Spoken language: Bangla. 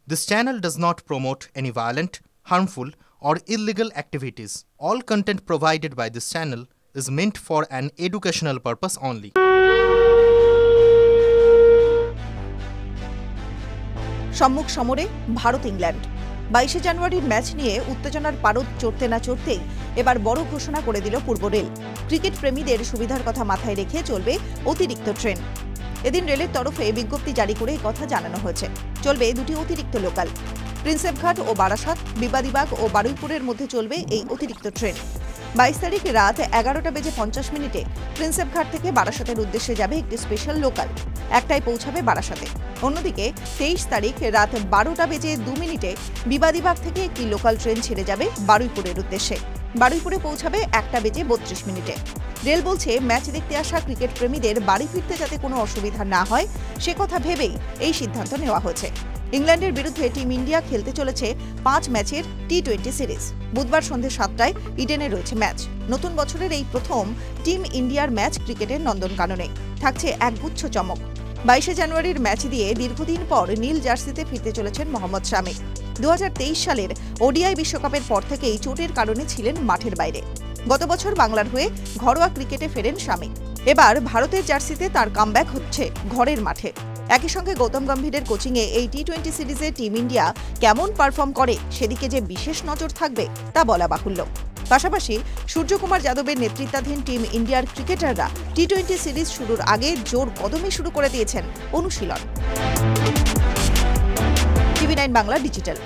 This channel does not promote any violent, harmful, or illegal activities. All content provided by this channel is meant for an educational purpose only. সম্মুখ সমরে ভারত ইংল্যান্ড 22 জানুয়ারির ম্যাচ নিয়ে উত্তেজনার পারদ চড়তে না চড়তেই এবার বড় ঘোষণা করে দিল পূর্ব রেল। ক্রিকেট প্রেমীদের সুবিধার কথা মাথায় রেখে চলবে অতিরিক্ত ট্রেন। এদিন রেলের তরফে বিজ্ঞপ্তি জারি করে কথা জানানো হয়েছে। চলবে দুটি অতিরিক্ত লোকাল। প্রিন্সেপঘাট ও বারাসাত, বিবাদীবাগ ও বারুইপুরের মধ্যে চলবে এই অতিরিক্ত ট্রেন। 22 তারিখ রাত 11:50 প্রিন্সেপঘাট থেকে বারাসাতের উদ্দেশ্যে যাবে একটি স্পেশাল লোকাল। একটাই পৌঁছাবে বারাসাতে। অন্যদিকে 23 তারিখ রাত 12:02 বিবাদীবাগ থেকে একটি লোকাল ট্রেন ছেড়ে যাবে বারুইপুরের উদ্দেশ্যে। বারুইপুরে পৌঁছাবে 1:32। রেল বলছে, ম্যাচ দেখতে আসা ক্রিকেট প্রেমীদের বাড়ি ফিরতে যাতে কোনো অসুবিধা না হয় সে কথা ভেবেই এই সিদ্ধান্ত নেওয়া হয়েছে। ইংল্যান্ডের বিরুদ্ধে টিম ইন্ডিয়া খেলতে চলেছে 5 ম্যাচের টি-20 সিরিজ। বুধবার সন্ধ্যে 7টায় ইডেনে রয়েছে ম্যাচ। নতুন বছরের এই প্রথম টিম ইন্ডিয়ার ম্যাচ ক্রিকেটের নন্দনকাননে। থাকছে একগুচ্ছ চমক। 22 জানুয়ারির ম্যাচ দিয়ে দীর্ঘদিন পর নীল জার্সিতে ফিরতে চলেছেন মোহাম্মদ শামি। 2023 সালের ওডিআই বিশ্বকাপের পর থেকেই চোটের কারণে ছিলেন মাঠের বাইরে। গত বছর বাংলার হয়ে ঘরোয়া ক্রিকেটে ফেরেন শামি। এবার ভারতের জার্সিতে তার কামব্যাক হচ্ছে ঘরের মাঠে। একই সঙ্গে গৌতম গম্ভীরের কোচিংয়ে এই টি-20 সিরিজে টিম ইন্ডিয়া কেমন পারফর্ম করে সেদিকে যে বিশেষ নজর থাকবে তা বলা বাহুল্য। পাশাপাশি সূর্যকুমার যাদবের নেতৃত্বাধীন টিম ইন্ডিয়ার ক্রিকেটাররা টি-20 সিরিজ শুরুর আগে জোর কদমে শুরু করে দিয়েছেন অনুশীলন। টিভি9 বাংলা ডিজিটাল।